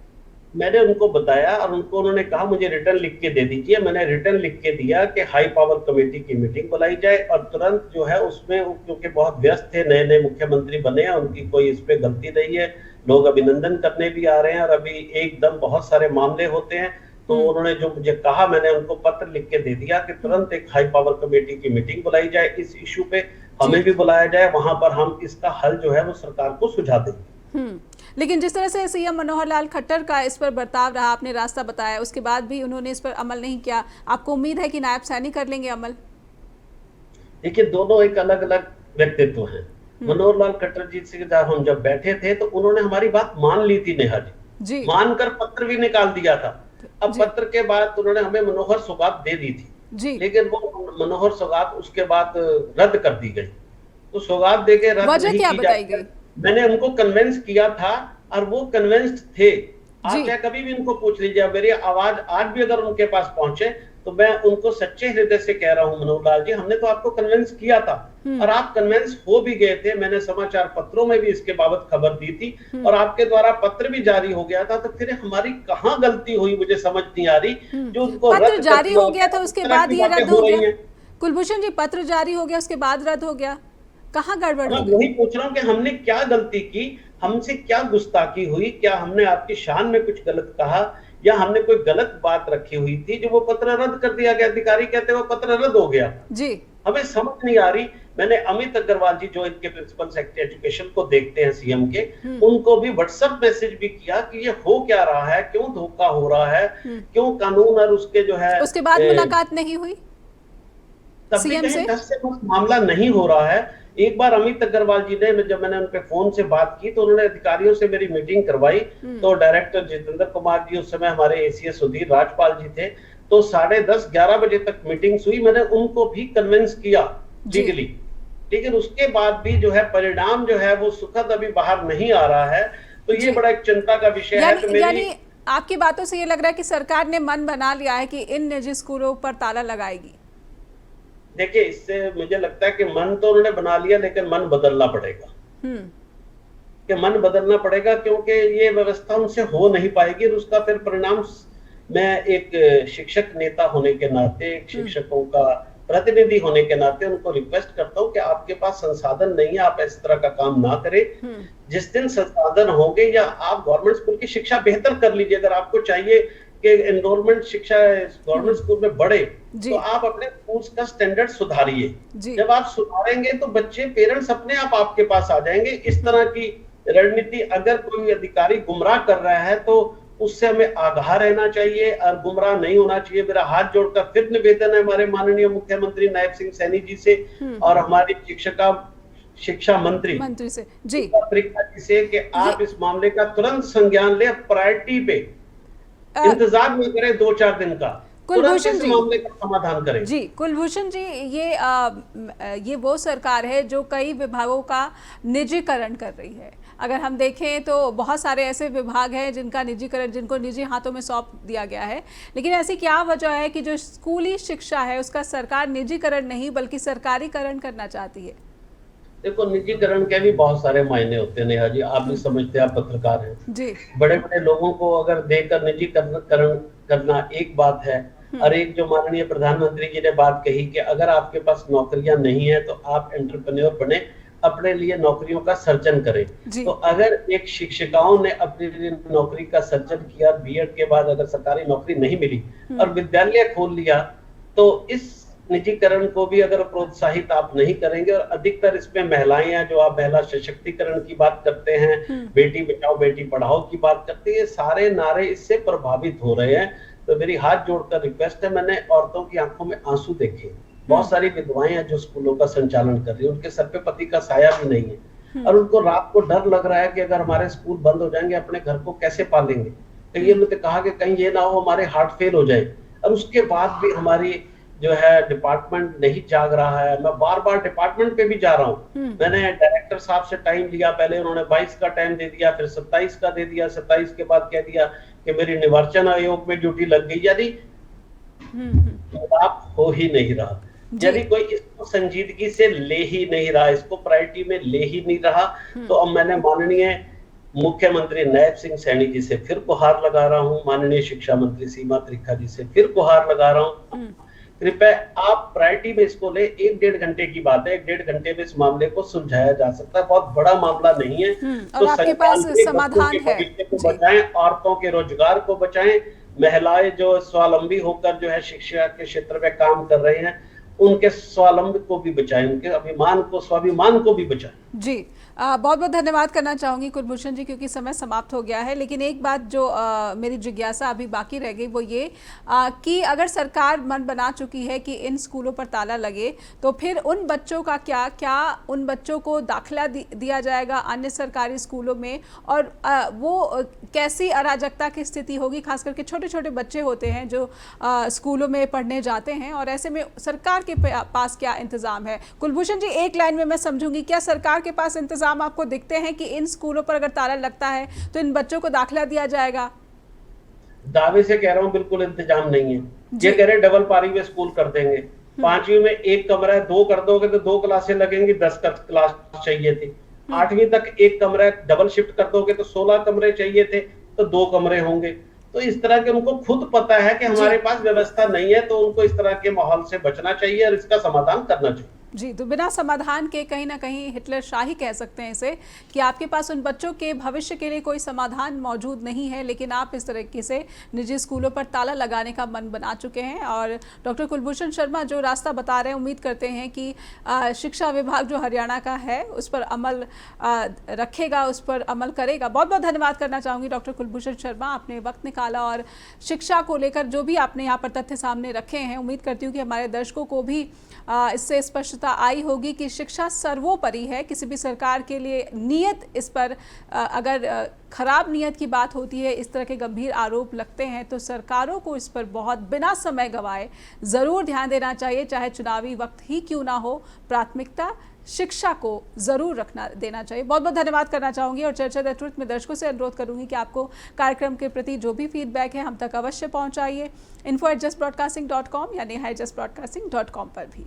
मैंने उनको बताया और उन्होंने कहा मुझे रिटर्न लिख के दे दीजिए। मैंने रिटर्न लिख के दिया कि हाई पावर कमेटी की मीटिंग बुलाई जाए, और तुरंत जो है उसमें, क्योंकि बहुत व्यस्त थे, नए नए मुख्यमंत्री बने हैं, उनकी कोई इस पे गलती नहीं है, लोग अभिनंदन करने भी आ रहे हैं, और अभी एकदम बहुत सारे मामले होते हैं। तो उन्होंने जो मुझे कहा मैंने उनको पत्र लिख के दे दिया कि तुरंत एक हाई पावर कमेटी की मीटिंग बुलाई जाए, इस इशू पे हमें भी बुलाया जाए, वहां पर हम इसका हल जो है वो सरकार को सुझा देंगे। लेकिन जिस तरह से सीएम मनोहर लाल खट्टर का इस पर बर्ताव रहा, आपने रास्ता बताया, उसके बाद भी उन्होंने इस पर अमल नहीं किया, आपको उम्मीद है कि नायब सैनी कर लेंगे अमल? देखिए दोनों एक अलग अलग व्यक्तित्व हैं। मनोहर लाल खट्टर जी से हम जब बैठे थे तो उन्होंने हमारी बात मान ली थी नेहा जी, मानकर पत्र भी निकाल दिया था। अब पत्र के बाद उन्होंने हमें मनोहर सौगात दे दी थी, लेकिन वो मनोहर सौगात उसके बाद रद्द कर दी गई। तो सौगात देके रद्द नहीं की गई। मैंने उनको कन्विंस किया था और वो कन्विंस्ड थे। आप चाहे कभी भी उनको पूछ लीजिए, मेरी आवाज आज भी अगर उनके पास पहुंचे तो मैं उनको सच्चे हृदय से कह रहा हूं मनोहर लाल जी, हमने तो आपको कन्विंस किया था और आप कन्विंस हो भी गए थे। मैंने समाचार पत्रों में भी इसके बाबत खबर दी थी और आपके द्वारा पत्र भी जारी हो गया था। तो फिर हमारी कहाँ गलती हुई मुझे समझ नहीं आ रही। जो उनको पत्र जारी हो गया था उसके बाद ये रद्द हो गया। कुलभूषण जी, पत्र जारी हो गया उसके बाद रद्द हो गया, कहाँ गड़बड़ हो गई? वही पूछ रहा हूँ कि हमने क्या गलती की, हमसे क्या गुस्ताखी हुई, क्या हमने आपकी शान में कुछ गलत कहा या हमने कोई गलत बात रखी हुई थी जो वो पत्र रद्द कर दिया गया। अधिकारी कहते हैं वो पत्र रद्द हो गया जी, हमें समझ नहीं आ रही। मैंने अमित अग्रवाल जी जो इनके प्रिंसिपल सेक्रेटरी एजुकेशन को देखते हैं सीएम के, उनको भी व्हाट्सएप मैसेज भी किया कि ये हो क्या रहा है, क्यों धोखा हो रहा है, क्यों कानून और उसके जो है। उसके बाद मुलाकात नहीं हुई? तब भी सीएम कहीं से? 10 से 10 मामला नहीं हो रहा है। एक बार अमित अग्रवाल जी ने, जब मैंने उन पे फोन से बात की तो उन्होंने अधिकारियों से मेरी मीटिंग करवाई। तो डायरेक्टर जितेंद्र कुमार जी, उस समय हमारे एसीएस सुधीर राजपाल जी थे, तो 10:30-11 बजे तक मीटिंग्स हुई। मैंने उनको भी कन्विंस किया लीगली, लेकिन उसके बाद भी जो है परिणाम जो है वो सुखद अभी बाहर नहीं आ रहा है। तो ये बड़ा एक चिंता का विषय है। तो मेरी यानी आपकी बातों से ये लग रहा है कि सरकार ने मन बना लिया है कि इन निजी स्कूलों पर ताला लगाएगी। देखिए, इससे मुझे लगता है कि मन तो उन्होंने बना लिया, लेकिन मन बदलना पड़ेगा। कि मन बदलना पड़ेगा, क्योंकि ये व्यवस्था उनसे हो नहीं पाएगी और उसका फिर परिणाम, मैं एक शिक्षक नेता होने के नाते, एक शिक्षकों का प्रतिनिधि होने के नाते उनको रिक्वेस्ट करता हूं कि आपके पास संसाधन नहीं है, आप इस तरह का काम ना करें। जिस दिन संसाधन होंगे, या आप गवर्नमेंट स्कूल की शिक्षा बेहतर कर लीजिए, अगर आपको चाहिए कि एनरोलमेंट शिक्षा गवर्नमेंट स्कूल में बढ़े, तो आप अपने स्कूल का स्टैंडर्ड सुधारिए। जब आप सुधारेंगे तो बच्चे, पेरेंट्स अपने आप आपके पास आ जाएंगे। इस तरह की रणनीति अगर कोई अधिकारी गुमराह कर रहा है तो उससे हमें आगाह रहना चाहिए और गुमराह नहीं होना चाहिए। मेरा हाथ जोड़कर फिर निवेदन है हमारे माननीय मुख्यमंत्री नायब सिंह सैनी जी से और हमारी शिक्षा मंत्री से जी त्रिखा जी से कि आप इस मामले का तुरंत संज्ञान ले, प्रायोरिटी पे इंतजार न करें 2-4 दिन का, कुलभूषण जी मामले का समाधान करें। जी कुलभूषण जी, ये वो सरकार है जो कई विभागों का निजीकरण कर रही है। अगर हम देखें तो बहुत सारे ऐसे विभाग हैं जिनका निजीकरण, जिनको निजी हाथों में सौंप दिया गया है, लेकिन ऐसी क्या वजह है कि जो स्कूली शिक्षा है उसका सरकार निजीकरण नहीं बल्कि सरकारीकरण करना चाहती है? देखो, निजीकरण के भी बहुत सारे मायने होते हैं नेहा जी, आप भी समझते हैं, आप पत्रकार हैं जी। बड़े बड़े लोगों को अगर देकर निजीकरण करना एक बात है, और एक जो माननीय प्रधानमंत्री जी ने बात कही कि अगर आपके पास नौकरियां नहीं है तो आप एंटरप्रेन्योर बने, अपने लिए नौकरियों का सर्जन करें। तो अगर एक शिक्षिकाओं ने अपने लिए नौकरी का सर्जन किया, बीएड के बाद अगर सरकारी नौकरी नहीं मिली और विद्यालय खोल लिया, तो इस निजीकरण को भी अगर प्रोत्साहित आप नहीं करेंगे, और अधिकतर इसमें महिलाएं हैं, जो आप महिला सशक्तिकरण की बात करते हैं, बेटी बचाओ बेटी पढ़ाओ की बात करते हैं, ये सारे नारे इससे प्रभावित हो रहे हैं। तो मेरी हाथ जोड़कर रिक्वेस्ट है, मैंने औरतों की आंखों में आंसू देखे, बहुत सारी विधवाएं हैं जो स्कूलों का संचालन कर रही है, उनके सर पे पति का साया भी नहीं है, और उनको रात को डर लग रहा है कि अगर हमारे स्कूल बंद हो जाएंगे अपने घर को कैसे पालेंगे। तो ये मैंने कहा कि कहीं ये ना हो हमारे हार्ट फेल हो जाए। और उसके बाद भी हमारी जो है डिपार्टमेंट नहीं जाग रहा है। मैं बार बार डिपार्टमेंट पे भी जा रहा हूँ, मैंने डायरेक्टर साहब से टाइम लिया, पहले उन्होंने 22 का टाइम दे दिया, फिर 27 का दे दिया, 27 के बाद कह दिया कि मेरी निर्वाचन आयोग में ड्यूटी लग गई। यदि आप हो ही नहीं रहा, यदि कोई इसको संजीदगी से ले ही नहीं रहा, इसको प्रायोरिटी में ले ही नहीं रहा, तो अब मैंने माननीय मुख्यमंत्री नायब सिंह सैनी जी से फिर गुहार लगा रहा हूँ, माननीय शिक्षा मंत्री सीमा त्रिखा जी से फिर गुहार लगा रहा हूँ, कृपया आप प्रायोरिटी में इसको ले। 1-1.5 घंटे की बात है, 1-1.5 घंटे में इस मामले को सुलझाया जा सकता है, बहुत बड़ा मामला नहीं है। तो आपके पास समाधान है, बचाएं, औरतों के रोजगार को बचाएं, महिलाएं जो स्वावलंबी होकर जो है शिक्षा के क्षेत्र में काम कर रहे हैं, उनके स्वावलंबी को भी बचाएं, उनके अभिमान को, स्वाभिमान को भी बचाएं। जी बहुत बहुत धन्यवाद करना चाहूँगी कुलभूषण जी, क्योंकि समय समाप्त हो गया है। लेकिन एक बात जो मेरी जिज्ञासा अभी बाकी रह गई वो ये कि अगर सरकार मन बना चुकी है कि इन स्कूलों पर ताला लगे, तो फिर उन बच्चों का क्या उन बच्चों को दाखिला दिया जाएगा अन्य सरकारी स्कूलों में, और वो कैसी अराजकता की स्थिति होगी? खास करके छोटे छोटे बच्चे होते हैं जो स्कूलों में पढ़ने जाते हैं, और ऐसे में सरकार के पास क्या इंतज़ाम है? कुलभूषण जी, एक लाइन में मैं समझूंगी, क्या सरकार के पास इंतजाम आपको दिखते हैं कि इन स्कूलों पर अगर ताला लगता है तो इन बच्चों को दाखिला दिया जाएगा? दावे से कह रहा हूं, बिल्कुल इंतजाम नहीं है। ये कह रहे डबल पारी में स्कूल कर देंगे, 5वीं में 1 कमरा है, 2 कर दोगे तो 2 क्लासें लगेंगी, 10 क्लास चाहिए थी। 8वीं तक 1 कमरा है, डबल शिफ्ट कर दोगे तो 16 कमरे चाहिए थे, तो 2 कमरे होंगे। तो इस तरह के उनको खुद पता है कि हमारे पास व्यवस्था नहीं है, तो उनको इस तरह के माहौल से बचना चाहिए और इसका समाधान करना चाहिए। जी, तो बिना समाधान के कहीं न कहीं हिटलर शाही कह सकते हैं इसे, कि आपके पास उन बच्चों के भविष्य के लिए कोई समाधान मौजूद नहीं है, लेकिन आप इस तरीके से निजी स्कूलों पर ताला लगाने का मन बना चुके हैं। और डॉक्टर कुलभूषण शर्मा जो रास्ता बता रहे हैं, उम्मीद करते हैं कि शिक्षा विभाग जो हरियाणा का है उस पर अमल रखेगा, उस पर अमल करेगा। बहुत बहुत धन्यवाद करना चाहूँगी डॉक्टर कुलभूषण शर्मा, आपने वक्त निकाला और शिक्षा को लेकर जो भी आपने यहाँ पर तथ्य सामने रखे हैं, उम्मीद करती हूँ कि हमारे दर्शकों को भी इससे स्पष्टता आई होगी कि शिक्षा सर्वोपरि है। किसी भी सरकार के लिए नियत इस पर अगर खराब नियत की बात होती है, इस तरह के गंभीर आरोप लगते हैं, तो सरकारों को इस पर बहुत बिना समय गंवाए ज़रूर ध्यान देना चाहिए, चाहे चुनावी वक्त ही क्यों ना हो। प्राथमिकता शिक्षा को ज़रूर रखना देना चाहिए। बहुत बहुत धन्यवाद करना चाहूँगी और चर्चा द ट्रुथ में दर्शकों से अनुरोध करूँगी कि आपको कार्यक्रम के प्रति जो भी फीडबैक है हम तक अवश्य पहुँचाइए। info@justbroadcasting.com या neha@justbroadcasting.com पर भी।